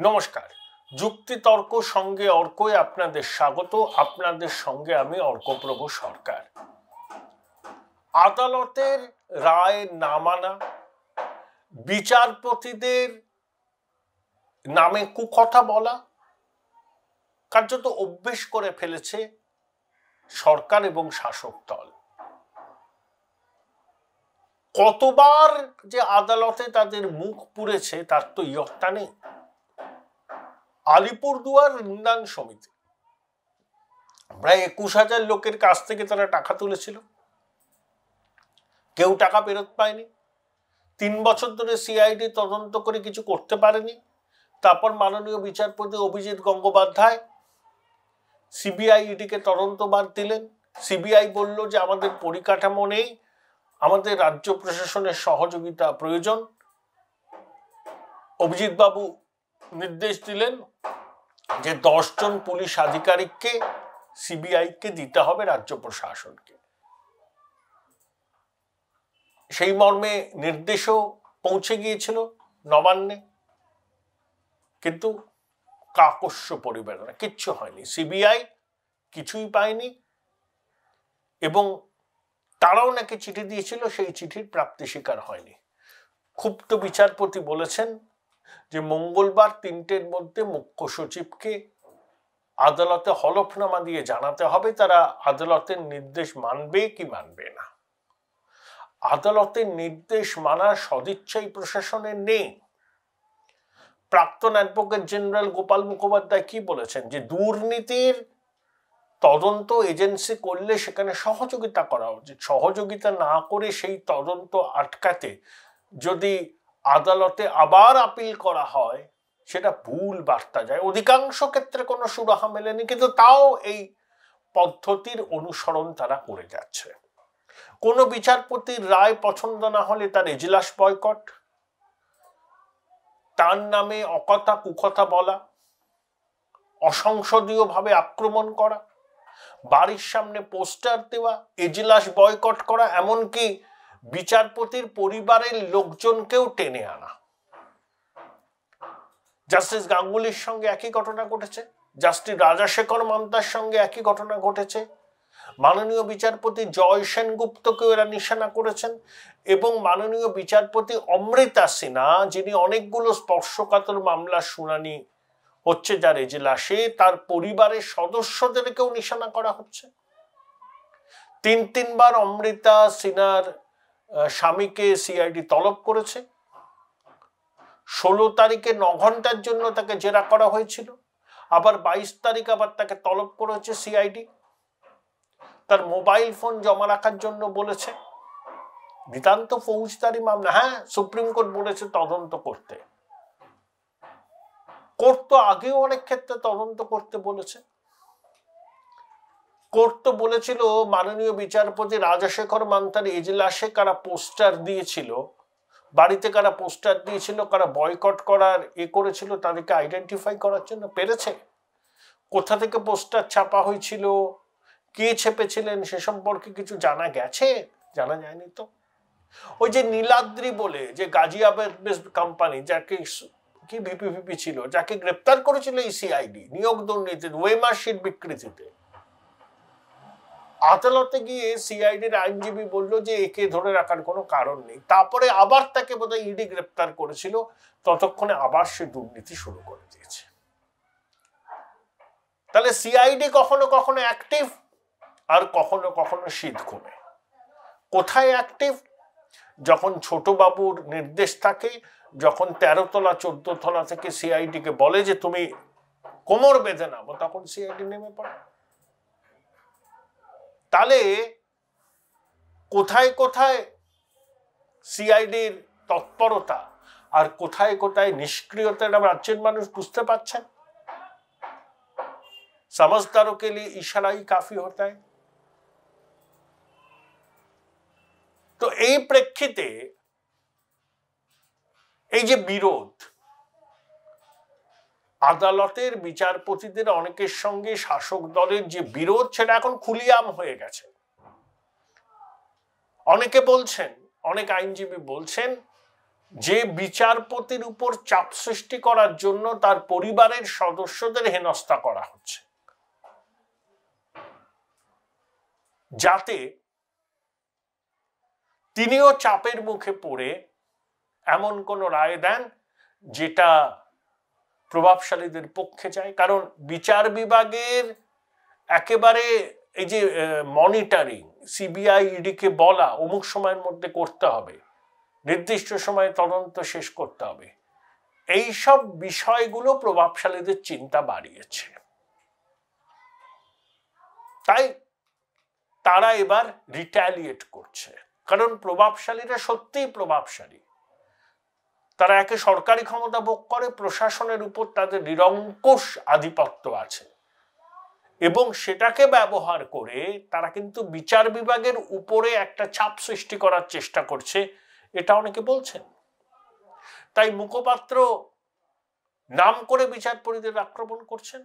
নমস্কার, যুক্তিতর্ক সঙ্গে অর্কই আপনাদের স্বাগত। আপনাদের সঙ্গে আমি অর্কপ্রভু সরকার। আদালতের রায় না মানা, বিচারপতিদের নামে কুকথা বলা কার্যত অভ্যেস করে ফেলেছে সরকার এবং শাসক দল। কতবার যে আদালতে তাদের মুখ পুড়েছে তার তো ইয়ত্তা নেই। আলিপুরদুয়ার নিন্দান সমিতি প্রায় ২১,০০০ লোকের কাছ থেকে তারা টাকা তুলেছিল, কেউ টাকা ফেরত পায়নি। ৩ বছর ধরে সিআইডি তদন্ত করে কিছু করতে পারেনি। তারপর মাননীয় বিচারপতি অভিজিৎ গঙ্গোপাধ্যায় সিবিআই ইডিকে তদন্তভার দিলেন। সিবিআই বলল যে আমাদের পরিকাঠামো নেই, আমাদের রাজ্য প্রশাসনের সহযোগিতা প্রয়োজন। অভিজিৎ বাবু নির্দেশ দিলেন যে ১০ জন পুলিশ আধিকারিককে সিবিআইকে দিতে হবে রাজ্য প্রশাসনকে। সেই মর্মে নির্দেশও পৌঁছে গিয়েছিল নবান্নে, কিন্তু কাকস্য পরিবেদনা, কিচ্ছু হয়নি। সিবিআই কিছুই পায়নি এবং তারাও নাকি চিঠি দিয়েছিল, সেই চিঠির প্রাপ্তি স্বীকার হয়নি। ক্ষুব্ধ বিচারপতি বলেছেন যে মঙ্গলবার ৩টের মধ্যে মুখ্য সচিবকে আদালতে হলফনামা দিয়ে জানাতে হবে তারা আদালতের নির্দেশ মানবে কি মানবে না। আদালতের নির্দেশ মানার সদিচ্ছাই প্রশাসনের নেই। প্রাক্তন অ্যাডভোকেট জেনারেল গোপাল মুখোপাধ্যায় কি বলেছেন যে দুর্নীতির তদন্ত এজেন্সি করলে সেখানে সহযোগিতা করা উচিত, সহযোগিতা না করে সেই তদন্ত আটকাতে যদি আদালতে আবার আপিল করা হয় সেটা ভুল বার্তা যায়। অধিকাংশ ক্ষেত্রে কোনো সুরাহা মেলেনি, কিন্তু তাও এই পদ্ধতির অনুসরণ তারা করে যাচ্ছে। কোনো বিচারপতির রায় পছন্দ না হলে তার এজলাস বয়কট, তার নামে অকথা কুকথা বলা, অসংসদীয়ভাবে আক্রমণ করা, বাড়ির সামনে পোস্টার দেওয়া, এজলাস বয়কট করা, এমনকি বিচারপতির পরিবারের লোকজনকেও টেনে আনা। জাস্টিস গাঙ্গুলির সঙ্গে একই ঘটনা ঘটেছে, জাস্টিস রাজাশেখর মান্তার সঙ্গে একই ঘটনা ঘটেছে। মাননীয় বিচারপতি জয় সেনগুপ্তকেও এরা নিশানা করেছেন এবং মাননীয় বিচারপতি অমৃতা সিনহা, যিনি অনেকগুলো স্পর্শকাতর মামলার শুনানি হচ্ছে যার এজলাসে, তার পরিবারের সদস্যদেরকেও নিশানা করা হচ্ছে। ৩বার অমৃতা সিনহার স্বামীকে সিআইডি তলব করেছে। ১৬ তারিখে ৯ ঘন্টার জন্য তাকে জেরা করা হয়েছিল, আবার ২২ তারিখ আবার তাকে তলব করেছে সিআইডি। তার মোবাইল ফোন জমা রাখার জন্য বলেছে। নিতান্ত ফৌজদারি মামলা। হ্যাঁ, সুপ্রিম কোর্ট বলেছে তদন্ত করতে। কোর্ট তো আগেও অনেক ক্ষেত্রে তদন্ত করতে বলেছে। কোর্ট তো বলেছিল মাননীয় বিচারপতি রাজাশেখর মান্তার এজলাসে কারা পোস্টার দিয়েছিল, বাড়িতে কারা পোস্টার দিয়েছিল, কারা বয়কট করার করেছিল, তাদেরকে আইডেন্টিফাই করার জন্য পেরেছে। কোথা থেকে পোস্টার ছাপা হয়েছিল, কে ছেপেছিলেন সে সম্পর্কে কিছু জানা গেছে? জানা যায়নি তো। ওই যে নীলাদ্রি বলে যে গাজিয়াবাদ বেসড কোম্পানি, যাকে কি ভিপি ছিল, যাকে গ্রেপ্তার করেছিল এই সিআইডি নিয়োগ দুর্নীতির ওয়েমার্কশিট বিকৃতিতে, আদালতে গিয়ে সিআইডির আইনজীবী বলল যে একে ধরে রাখার কোনো কারণ নেই। তারপরে আবার তাকে বোধহয় ইডি গ্রেপ্তার করেছিল, ততক্ষণে আবার সে দুর্নীতি শুরু করে দিয়েছে। তাহলে সিআইডি কখনো কখনো অ্যাক্টিভ আর কখনো কখনো শীত ঘুমে। কোথায় অ্যাক্টিভ? যখন ছোট বাবুর নির্দেশ থাকে, যখন ১৩ তলা ১৪ তলা থেকে সিআইডিকে বলে যে তুমি কোমর বেঁধে নাও, তখন সিআইডি নেমে পড়ে। তাহলে কোথায় কোথায় সিআইডির তৎপরতা আর কোথায় কোথায় নিষ্ক্রিয়তা রাজ্যের মানুষ বুঝতে পারছেন। समझदारों के लिए इशारा ही काफी होता है। তো এই প্রেক্ষিতে এই যে বিরোধ, আদালতের বিচারপতিদের অনেকের সঙ্গে শাসক দলের যে বিরোধ, সেটা এখন খুলিয়াম হয়ে গেছে। অনেকে বলছেন, অনেক আইনজীবী বলছেন যে বিচারপতির উপর চাপ সৃষ্টি করার জন্য তার পরিবারের সদস্যদের হেনস্থা করা হচ্ছে, যাতে তিনিও চাপের মুখে পড়ে এমন কোন রায় দেন যেটা প্রভাবশালীদের পক্ষে যায়। কারণ বিচার বিভাগের একেবারে এই যে মনিটরিং, সিবিআই ইডিকে বলা অমুক সময়ের মধ্যে করতে হবে, নির্দিষ্ট সময়ে তদন্ত শেষ করতে হবে, এইসব বিষয়গুলো প্রভাবশালীদের চিন্তা বাড়িয়েছে। তাই তারা এবার রিট্যালিয়েট করছে, কারণ প্রভাবশালীরা সত্যিই প্রভাবশালী। তারা একে সরকারি ক্ষমতা ভোগ করে, প্রশাসনের উপর তাদের নিরঙ্কুশ আধিপত্য আছে, এবং সেটাকে ব্যবহার করে তারা কিন্তু বিচার বিভাগের উপরে একটা চাপ সৃষ্টি করার চেষ্টা করছে, এটা অনেকে বলছেন। তাই মুখপাত্র নাম করে বিচারপতিদের আক্রমণ করছেন।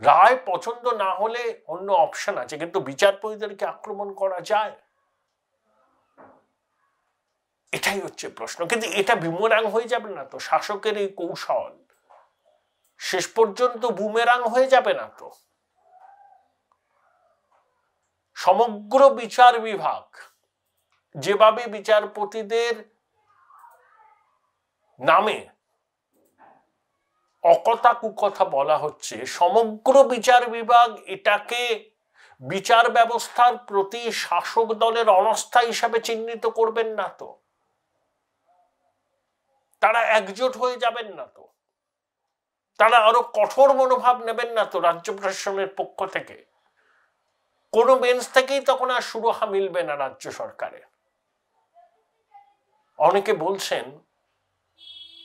রায় পছন্দ না হলে অন্য অপশন আছে, কিন্তু বিচারপতিদেরকে আক্রমণ করা যায়? এটাই হচ্ছে প্রশ্ন। কিন্তু এটা বুমেরাং হয়ে যাবে না তো? শাসকের এই কৌশল শেষ পর্যন্ত বুমেরাং হয়ে যাবে না তো? সমগ্র বিচার বিভাগ যেভাবে বিচারপতিদের নামে অকথা কুকথা বলা হচ্ছে, সমগ্র বিচার বিভাগ এটাকে বিচার ব্যবস্থার প্রতি শাসক দলের অনাস্থা হিসাবে চিহ্নিত করবেন না তো? তারা একজোট হয়ে যাবেন না তো? তারা আরো কঠোর মনোভাব নেবেন না তো রাজ্য প্রশাসনের পক্ষ থেকে? কোন বেঞ্চ থেকেই তখন আর সুরাহা মিলবে না রাজ্য সরকারের। অনেকে বলছেন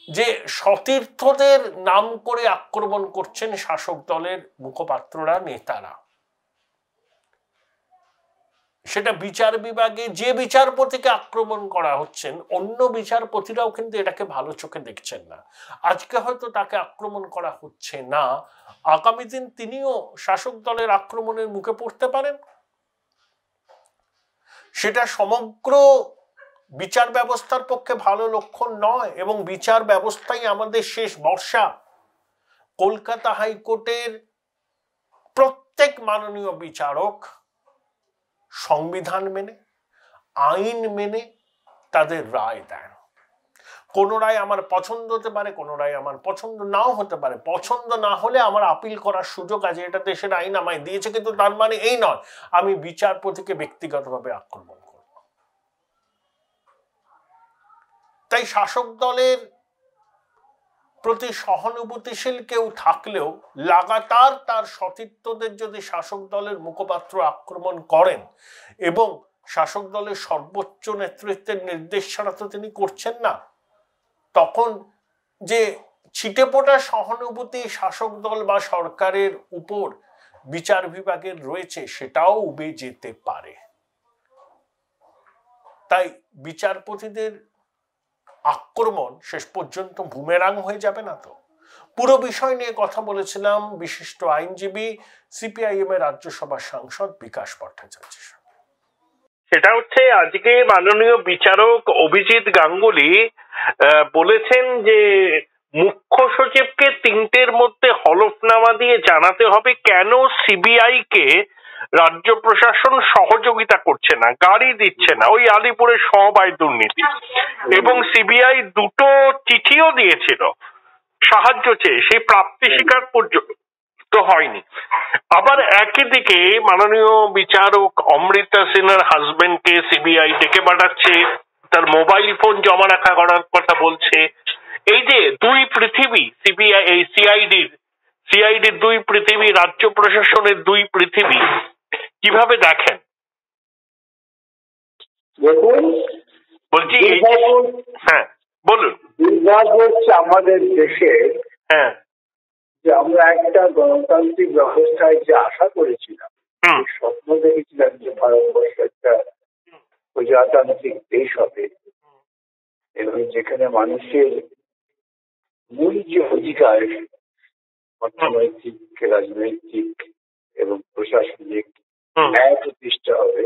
যে সতীর্থদের নাম করে আক্রমণ করছেন শাসক দলের মুখপাত্ররা, নেতারা। সেটা বিচার বিভাগে যে বিচারপতিকে আক্রমণ করা হচ্ছেন, অন্য বিচারপতিরাও কিন্তু এটাকে ভালো চোখে দেখছেন না। আজকে হয়তো তাকে আক্রমণ করা হচ্ছে না, আগামী দিন তিনিও শাসক দলের আক্রমণের মুখে পড়তে পারেন। সেটা সমগ্র বিচার ব্যবস্থার পক্ষে ভালো লক্ষণ নয়, এবং বিচার ব্যবস্থাই আমাদের শেষ ভরসা। কলকাতা হাইকোর্টের প্রত্যেক মাননীয় বিচারক সংবিধান মেনে, আইন মেনে তাদের রায় দেন। কোন রায় আমার পছন্দ হতে পারে, কোন রায় আমার পছন্দ নাও হতে পারে। পছন্দ না হলে আমার আপিল করার সুযোগ আছে, এটা দেশের আইন আমায় দিয়েছে। কিন্তু তার মানে এই নয় আমি বিচারপতিকে ব্যক্তিগতভাবে আক্রমণ করব। তাই শাসক দলের প্রতি সহানুভূতিশীল কেউ থাকলেও লাগাতার তার সতীর্থদের যদি শাসক দলের মুখপাত্র আক্রমণ করেন, এবং শাসক দলের সর্বোচ্চ নেতৃত্বের নির্দেশ ছাড়া তো তিনি করছেন না, তখন যে ছিটেফোঁটা সহানুভূতি শাসক দল বা সরকারের উপর বিচার বিভাগের রয়েছে, সেটাও উবে যেতে পারে। তাই বিচারপতিদের আক্রমণ শেষ পর্যন্ত বুমেরাং হয়ে যাবে না তো? পুরো বিষয় নিয়ে কথা বলেছিলাম বিশিষ্ট আইনজীবী, সিপিআইএম এর রাজ্যসভা সাংসদ বিকাশ ভট্টাচার্যের সঙ্গে। সেটা হচ্ছে আজকে মাননীয় বিচারক অভিজিৎ গাঙ্গুলি বলেছেন যে মুখ্য সচিবকে 3টের মধ্যে হলফনামা দিয়ে জানাতে হবে কেন সিবিআই কে রাজ্য প্রশাসন সহযোগিতা করছে না, গাড়ি দিচ্ছে না ওই আলিপুরের সমবায় দুর্নীতি, এবং সিবিআই 2টো চিঠিও দিয়েছিল সাহায্য চেয়ে, সেই প্রাপ্তি স্বীকার পর্যন্ত হয়নি। আবার একই দিকে মাননীয় বিচারক অমৃতা সিনহার হাজবেন্ডকে সিবিআই ডেকে পাঠাচ্ছে, তার মোবাইল ফোন জমা রাখা করার কথা বলছে। এই যে দুই পৃথিবী, সিবিআই এই সিআইডির দুই পৃথিবী, রাজ্য প্রশাসনের দুই পৃথিবী, কিভাবে দেখেন? দেখুন, বলছি হ্যাঁ বলুন। দুর্ভাগ্য হচ্ছে আমাদের দেশে, হ্যাঁ, যে আমরা একটা গণতান্ত্রিক ব্যবস্থায় যে আশা করেছিলাম, স্বপ্ন দেখেছিলাম যে ভারতবর্ষ একটা প্রজাতান্ত্রিক দেশ হবে, এবং যেখানে মানুষের মূল যে অধিকার অর্থনৈতিক, রাজনৈতিক এবং প্রশাসনিক ন্যায় প্রতিষ্ঠা হবে,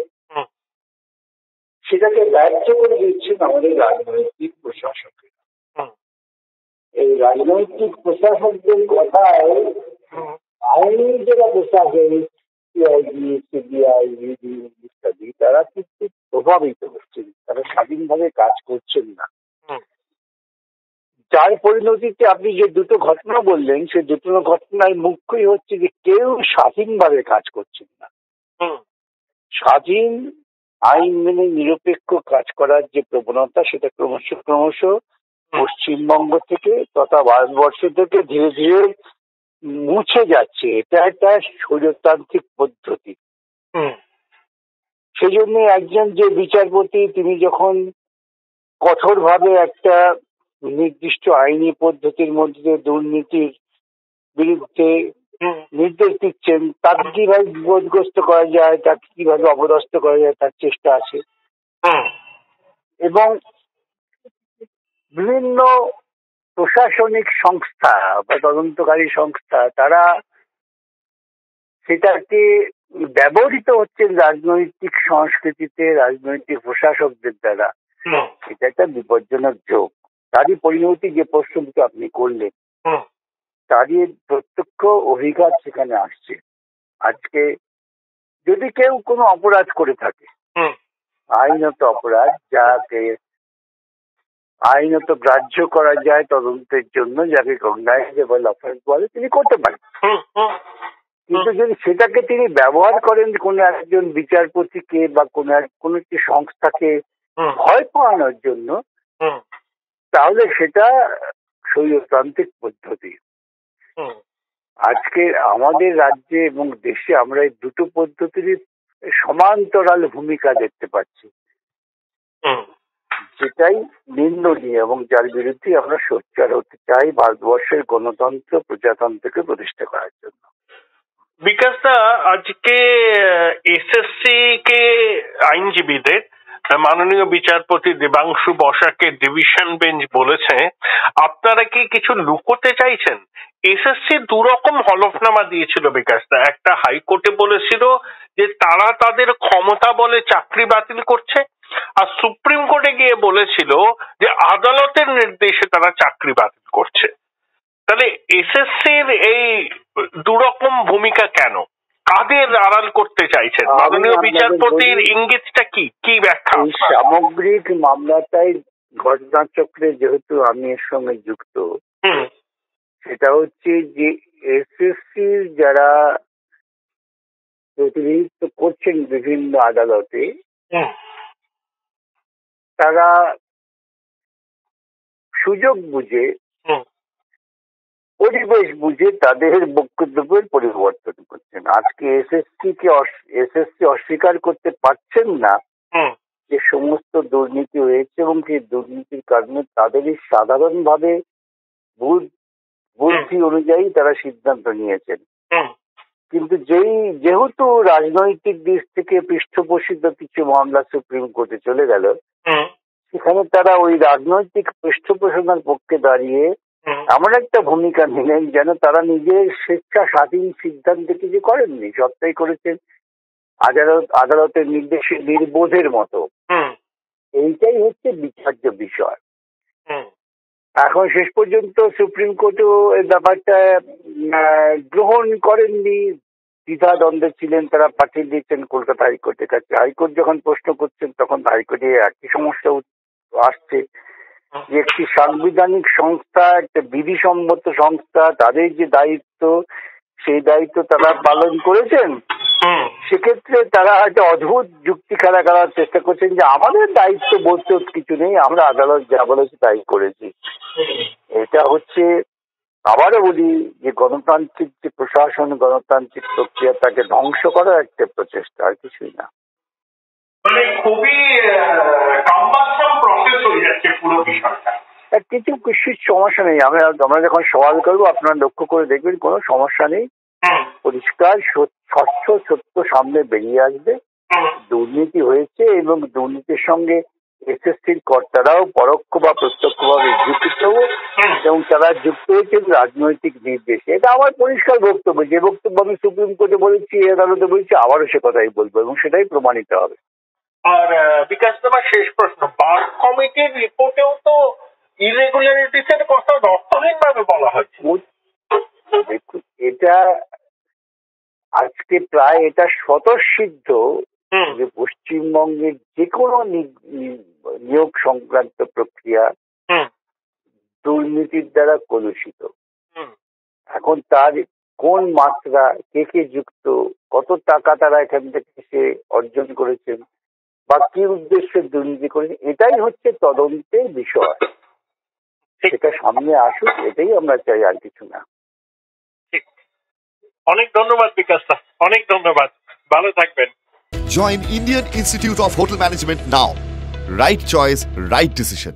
সেটাকে গ্রাহ্য করে দিচ্ছেন আমাদের রাজনৈতিক প্রশাসকেরা। এই রাজনৈতিক প্রশাসকদের কথায় আইনি যারা প্রশাসন, সিআইডি, সিবিআই, ইডি ইত্যাদি, তারা কিন্তু প্রভাবিত হচ্ছেন, তারা স্বাধীনভাবে কাজ করছেন না। যার পরিণতিতে আপনি যে দুটো ঘটনা বললেন, সে দুটো ঘটনার মুখ্যই হচ্ছে যে কেউ স্বাধীনভাবে কাজ করছেন না। স্বাধীন আইন মেনে নিরপেক্ষ কাজ করার যে প্রবণতা, সেটা ক্রমশ পশ্চিমবঙ্গ থেকে তথা ভারতবর্ষ থেকে ধীরে ধীরে মুছে যাচ্ছে। এটা একটা স্বৈরতান্ত্রিক পদ্ধতি। সেই জন্য একজন যে বিচারপতি, তিনি যখন কঠোরভাবে একটা নির্দিষ্ট আইনি পদ্ধতির মধ্যে দুর্নীতির বিরুদ্ধে নির্দেশ দিচ্ছেন, তাকে কিভাবে বিপদগ্রস্ত করা যায়, তাকে কিভাবে অপদস্থ করা যায়, তার চেষ্টা আছে। এবং বিভিন্ন প্রশাসনিক সংস্থা বা তদন্তকারী সংস্থা, তারা সেটাকে ব্যবহৃত হচ্ছেন রাজনৈতিক সংস্কৃতিতে, রাজনৈতিক প্রশাসকদের দ্বারা। এটা একটা বিপজ্জনক যোগ। তারই পরিণতি যে প্রশ্ন দুটো আপনি করলেন, তারই প্রত্যক্ষ অভিঘাত সেখানে আসছে। আজকে যদি কেউ কোনো অপরাধ করে থাকে, আইনত অপরাধ, যাকে আইনত গ্রাহ্য করা যায় তদন্তের জন্য, যাকে কগনাইজেবল অফেন্স বলে, তিনি করতে পারেন। কিন্তু যদি সেটাকে তিনি ব্যবহার করেন কোনো একজন বিচারপতিকে বা কোনো একটি সংস্থাকে ভয় পাওয়ানোর জন্য, তাহলে সেটা স্বৈরতান্ত্রিক পদ্ধতি। আজকে আমাদের রাজ্যে এবং দেশে আমরা এই দুটো পদ্ধতির সমান্তরাল ভূমিকা দেখতে পাচ্ছি, যেটাই নিন্দনীয় এবং যার বিরুদ্ধে আমরা সোচ্চার হতে চাই ভারতবর্ষের গণতন্ত্র প্রজাতন্ত্রকে প্রতিষ্ঠা করার জন্য। বিকাশ দা, আজকে এসএসসি কে আইনজীবীদের মাননীয় বিচারপতি দেবাংশু বসাকের ডিভিশন বেঞ্চ বলেছে, আপনারা কি কিছু লুকোতে চাইছেন? এসএসসি দুরকম হলফনামা দিয়েছিল বিকাশ দা। একটা হাইকোর্টে বলেছিল যে তারা তাদের ক্ষমতা বলে চাকরি বাতিল করছে, আর সুপ্রিম কোর্টে গিয়ে বলেছিল যে আদালতের নির্দেশে তারা চাকরি বাতিল করছে। তাহলে এসএসসির এই দুরকম ভূমিকা কেন? কাদের আড়াল করতে চাইছেন? মাননীয় বিচারপতির ইঙ্গিতটা কি ব্যাখ্যা? সামগ্রিক মামলাটাই ঘটনাচক্রে যেহেতু আমি এর সঙ্গে যুক্ত, সেটা হচ্ছে যে এসএসসির যারা প্রতিনিধিত্ব করছেন বিভিন্ন আদালতে, তারা সুযোগ বুঝে, পরিবেশ বুঝে তাদের বক্তব্যের পরিবর্তন করছেন। আজকে এসএসসি অস্বীকার করতে পারছেন না যে সমস্ত দুর্নীতি হয়েছে এবং সেই দুর্নীতির কারণে তাদেরই সাধারণভাবে বুদ্ধি অনুযায়ী তারা সিদ্ধান্ত নিয়েছেন। কিন্তু যেহেতু রাজনৈতিক দিক থেকে পৃষ্ঠপোষিত কিছু মামলা সুপ্রিম কোর্টে চলে গেল, সেখানে তারা ওই রাজনৈতিক পৃষ্ঠপোষণের পক্ষে দাঁড়িয়ে এমন একটা ভূমিকা নিলেন যেন তারা নিজের স্বেচ্ছা স্বাধীন সিদ্ধান্ত কিছু করেননি, সবটাই করেছেন আদালতের নির্দেশে নির্বোধের মতো। এইটাই হচ্ছে বিচার্য বিষয়। এখন শেষ পর্যন্ত সুপ্রিম কোর্টও এই ব্যাপারটা গ্রহণ করেননি, দ্বিধাদ্বন্দ্বে ছিলেন, তারা পাঠিয়ে দিয়েছেন কলকাতা হাইকোর্টের কাছে। হাইকোর্ট যখন প্রশ্ন করছেন, তখন হাইকোর্টে একই সমস্যা আসছে যে একটি সাংবিধানিক সংস্থা, একটা বিধিসম্মত সংস্থা, তাদের যে দায়িত্ব, সেই দায়িত্ব তারা পালন করেছেন। সেক্ষেত্রে তারা হয়তো অদ্ভুত যুক্তি খাড়া করার চেষ্টা করছেন যে আমাদের দায়িত্ব বলতে কিছু নেই, আমরা আদালত যা বলেছে তাই করেছি। এটা হচ্ছে, আবারও বলি, যে গণতান্ত্রিক যে প্রশাসন, গণতান্ত্রিক প্রক্রিয়া, তাকে ধ্বংস করার একটা প্রচেষ্টা, আর কিছুই না। খুবই প্রসেস হয়ে যাচ্ছে পুরো বিষয়টা। কিছু সমস্যা নেই। আমরা যখন সওয়াল করবো, আপনারা লক্ষ্য করে দেখবেন কোনো সমস্যা নেই, পরিষ্কার স্বচ্ছ সত্য সামনে বেরিয়ে আসবে। দুর্নীতি হয়েছে এবং দুর্নীতির সঙ্গে এসএসসির কর্তারাও পরোক্ষ বা প্রত্যক্ষভাবে যুক্ত, এবং তারা যুক্ত হয়েছে রাজনৈতিক নির্দেশে। এটা আমার পরিষ্কার বক্তব্য। যে বক্তব্য আমি সুপ্রিম কোর্টে বলেছি, আদালতে বলেছি, আবারও সে কথাই বলবো এবং সেটাই প্রমাণিত হবে। আর বিকাশ তোমার শেষ প্রশ্ন, বার্গ কমিটির রিপোর্টেও তো ইরেগুলারিটিস এর কথা অর্থহীন ভাবে বলা হয়েছে। দেখুন, এটা আজকে প্রায় এটা স্বতঃসিদ্ধ যে পশ্চিমবঙ্গের যে কোনো নিয়োগ সংক্রান্ত প্রক্রিয়া দুর্নীতির দ্বারা কলুষিত। এখন তার কোন মাত্রা, কে যুক্ত, কত টাকা তারা এখান থেকে সে অর্জন করেছেন বা কি উদ্দেশ্যে দুর্নীতি করেছেন, এটাই হচ্ছে তদন্তের বিষয়। সেটা সামনে আসুক, এটাই আমরা চাই, আর কিছু না। অনেক ধন্যবাদ বিকাশ দা, অনেক ধন্যবাদ, ভালো থাকবেন। Join Indian Institute of Hotel Management now. Right choice, right decision.